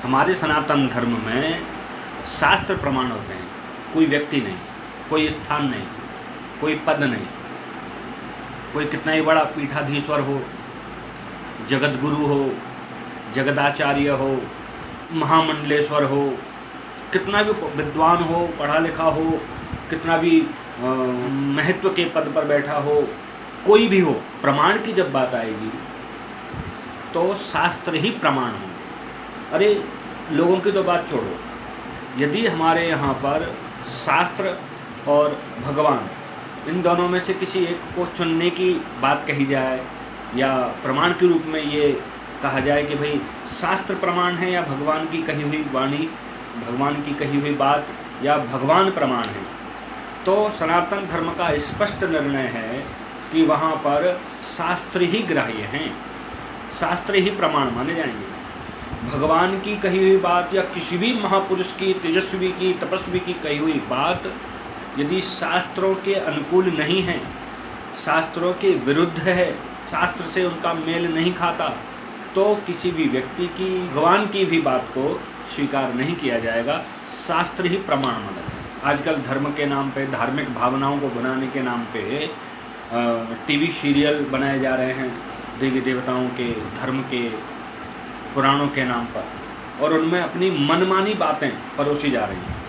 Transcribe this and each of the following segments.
हमारे सनातन धर्म में शास्त्र प्रमाण होते हैं, कोई व्यक्ति नहीं, कोई स्थान नहीं, कोई पद नहीं, कोई कितना ही बड़ा पीठाधीश्वर हो, जगत गुरु हो, जगदाचार्य हो, महामंडलेश्वर हो, कितना भी विद्वान हो, पढ़ा लिखा हो, कितना भी महत्व के पद पर बैठा हो, कोई भी हो, प्रमाण की जब बात आएगी तो शास्त्र ही प्रमाण हो। अरे लोगों की तो बात छोड़ो, यदि हमारे यहाँ पर शास्त्र और भगवान इन दोनों में से किसी एक को चुनने की बात कही जाए या प्रमाण के रूप में ये कहा जाए कि भाई शास्त्र प्रमाण है या भगवान की कही हुई वाणी, भगवान की कही हुई बात या भगवान प्रमाण है, तो सनातन धर्म का स्पष्ट निर्णय है कि वहाँ पर शास्त्र ही ग्राह्य हैं, शास्त्र ही प्रमाण माने जाएंगे। भगवान की कही हुई बात या किसी भी महापुरुष की, तेजस्वी की, तपस्वी की कही हुई बात यदि शास्त्रों के अनुकूल नहीं है, शास्त्रों के विरुद्ध है, शास्त्र से उनका मेल नहीं खाता, तो किसी भी व्यक्ति की, भगवान की भी बात को स्वीकार नहीं किया जाएगा। शास्त्र ही प्रमाण माना जाएगा। आजकल धर्म के नाम पे, धार्मिक भावनाओं को बनाने के नाम पे टीवी सीरियल बनाए जा रहे हैं देवी देवताओं के, धर्म के, पुराणों के नाम पर, और उनमें अपनी मनमानी बातें परोसी जा रही हैं।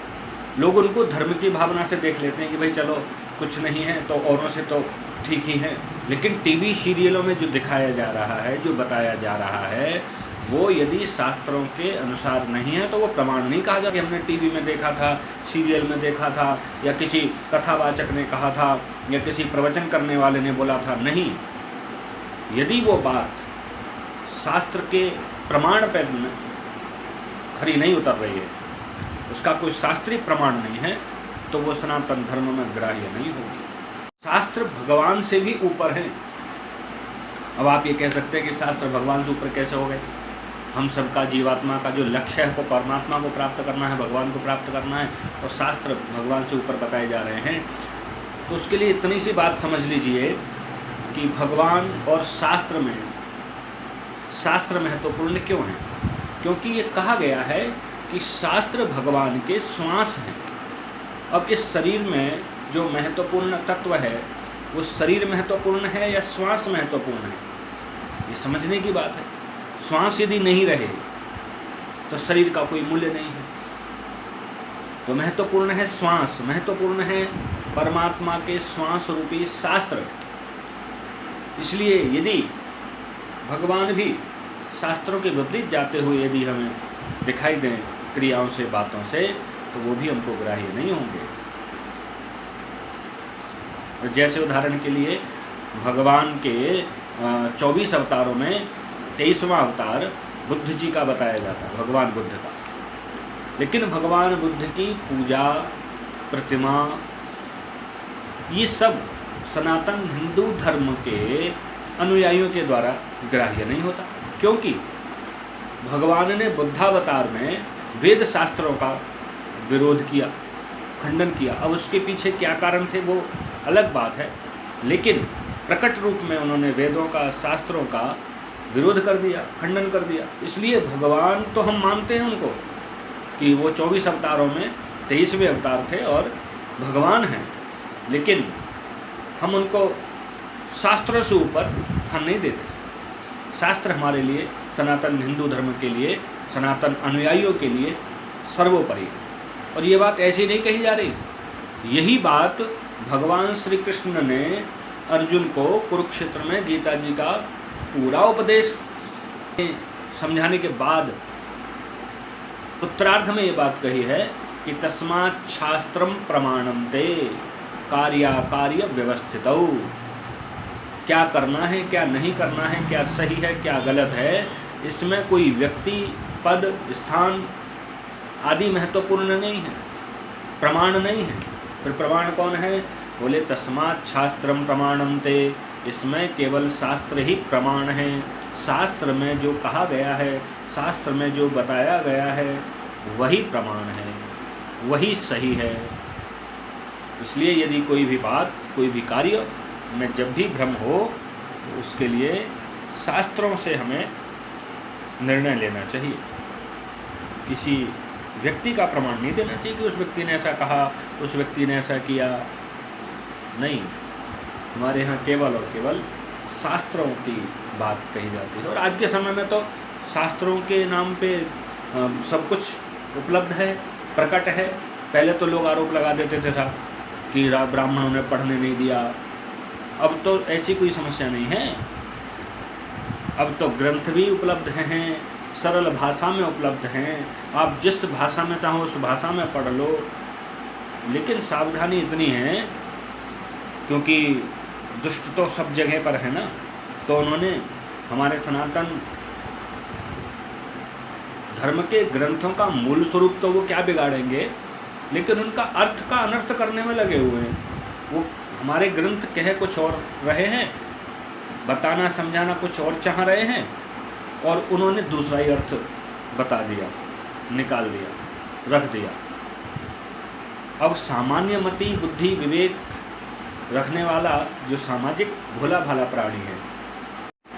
लोग उनको धर्म की भावना से देख लेते हैं कि भाई चलो कुछ नहीं है तो औरों से तो ठीक ही है, लेकिन टीवी सीरियलों में जो दिखाया जा रहा है, जो बताया जा रहा है, वो यदि शास्त्रों के अनुसार नहीं है तो वो प्रमाण नहीं कहा जाता। हमने टीवी में देखा था, सीरियल में देखा था, या किसी कथावाचक ने कहा था, या किसी प्रवचन करने वाले ने बोला था। नहीं, यदि वो बात शास्त्र के प्रमाण पर खरी नहीं उतर रही है, उसका कोई शास्त्रीय प्रमाण नहीं है, तो वो सनातन धर्म में ग्राह्य नहीं होगी। शास्त्र भगवान से भी ऊपर है। अब आप ये कह सकते हैं कि शास्त्र भगवान से ऊपर कैसे हो गए? हम सबका, जीवात्मा का जो लक्ष्य है वो परमात्मा को प्राप्त करना है, भगवान को प्राप्त करना है, और शास्त्र भगवान से ऊपर बताए जा रहे हैं। तो उसके लिए इतनी सी बात समझ लीजिए कि भगवान और शास्त्र में, शास्त्र महत्वपूर्ण क्यों है? क्योंकि ये कहा गया है कि शास्त्र भगवान के श्वास हैं। अब इस शरीर में जो महत्वपूर्ण तत्व है, वो शरीर महत्वपूर्ण है या श्वास महत्वपूर्ण है, ये समझने की बात है। श्वास यदि नहीं रहे तो शरीर का कोई मूल्य नहीं है। तो महत्वपूर्ण है श्वास, महत्वपूर्ण है परमात्मा के श्वास रूपी शास्त्र। इसलिए यदि भगवान भी शास्त्रों के विपरीत जाते हुए यदि हमें दिखाई दें क्रियाओं से, बातों से, तो वो भी हमको ग्राह्य नहीं होंगे। जैसे उदाहरण के लिए भगवान के 24 अवतारों में 23वां अवतार बुद्ध जी का बताया जाता है, भगवान बुद्ध का। लेकिन भगवान बुद्ध की पूजा, प्रतिमा, ये सब सनातन हिंदू धर्म के अनुयायियों के द्वारा ग्राह्य नहीं होता, क्योंकि भगवान ने बुद्धावतार में वेद शास्त्रों का विरोध किया, खंडन किया। अब उसके पीछे क्या कारण थे वो अलग बात है, लेकिन प्रकट रूप में उन्होंने वेदों का, शास्त्रों का विरोध कर दिया, खंडन कर दिया। इसलिए भगवान तो हम मानते हैं उनको कि वो 24 अवतारों में 23वें अवतार थे और भगवान हैं, लेकिन हम उनको शास्त्रों से ऊपर स्थान नहीं देते। शास्त्र हमारे लिए, सनातन हिंदू धर्म के लिए, सनातन अनुयायियों के लिए सर्वोपरि है। और ये बात ऐसी नहीं कही जा रही, यही बात भगवान श्री कृष्ण ने अर्जुन को कुरुक्षेत्र में गीता जी का पूरा उपदेश समझाने के बाद उत्तरार्ध में ये बात कही है कि तस्मात् शास्त्रम प्रमाणम ते कार्याकार्य व्यवस्थितौ। क्या करना है, क्या नहीं करना है, क्या सही है, क्या गलत है, इसमें कोई व्यक्ति, पद, स्थान आदि महत्वपूर्ण नहीं है, प्रमाण नहीं है। फिर प्रमाण कौन है? बोले तस्मात् शास्त्रम प्रमाणम ते, इसमें केवल शास्त्र ही प्रमाण है। शास्त्र में जो कहा गया है, शास्त्र में जो बताया गया है, वही प्रमाण है, वही सही है। इसलिए यदि कोई भी बात, कोई भी कार्य में जब भी भ्रम हो, तो उसके लिए शास्त्रों से हमें निर्णय लेना चाहिए। किसी व्यक्ति का प्रमाण नहीं देना चाहिए कि उस व्यक्ति ने ऐसा कहा, उस व्यक्ति ने ऐसा किया। नहीं, हमारे यहाँ केवल और केवल शास्त्रों की बात कही जाती है। और आज के समय में तो शास्त्रों के नाम पे सब कुछ उपलब्ध है, प्रकट है। पहले तो लोग आरोप लगा देते थे कि ब्राह्मणों ने पढ़ने नहीं दिया। अब तो ऐसी कोई समस्या नहीं है। अब तो ग्रंथ भी उपलब्ध हैं, सरल भाषा में उपलब्ध हैं। आप जिस भाषा में चाहो उस भाषा में पढ़ लो। लेकिन सावधानी इतनी है, क्योंकि दुष्ट तो सब जगह पर है ना, तो उन्होंने हमारे सनातन धर्म के ग्रंथों का मूल स्वरूप तो वो क्या बिगाड़ेंगे, लेकिन उनका अर्थ का अनर्थ करने में लगे हुए हैं। वो हमारे ग्रंथ कह कुछ और रहे हैं, बताना समझाना कुछ और चाह रहे हैं, और उन्होंने दूसरा ही अर्थ बता दिया, निकाल दिया, रख दिया। अब सामान्य मति, बुद्धि, विवेक रखने वाला जो सामाजिक भोला भाला प्राणी है,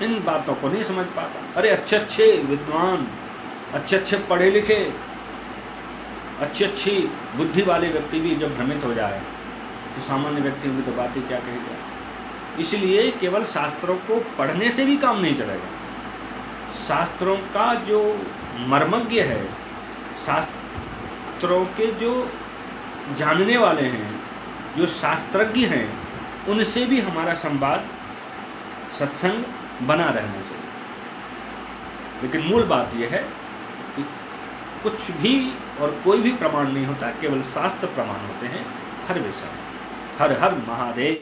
इन बातों को नहीं समझ पाता। अरे अच्छे अच्छे विद्वान, अच्छे अच्छे पढ़े लिखे, अच्छी अच्छी बुद्धि वाले व्यक्ति भी जब भ्रमित हो जाए तो सामान्य व्यक्ति की तो बात ही क्या कहेगा। इसलिए केवल शास्त्रों को पढ़ने से भी काम नहीं चलेगा। शास्त्रों का जो मर्मज्ञ है, शास्त्रों के जो जानने वाले हैं, जो शास्त्रज्ञ हैं, उनसे भी हमारा संवाद, सत्संग बना रहना चाहिए। लेकिन मूल बात यह है कि कुछ भी और कोई भी प्रमाण नहीं होता, केवल शास्त्र प्रमाण होते हैं हर विषय। हर हर महादेव।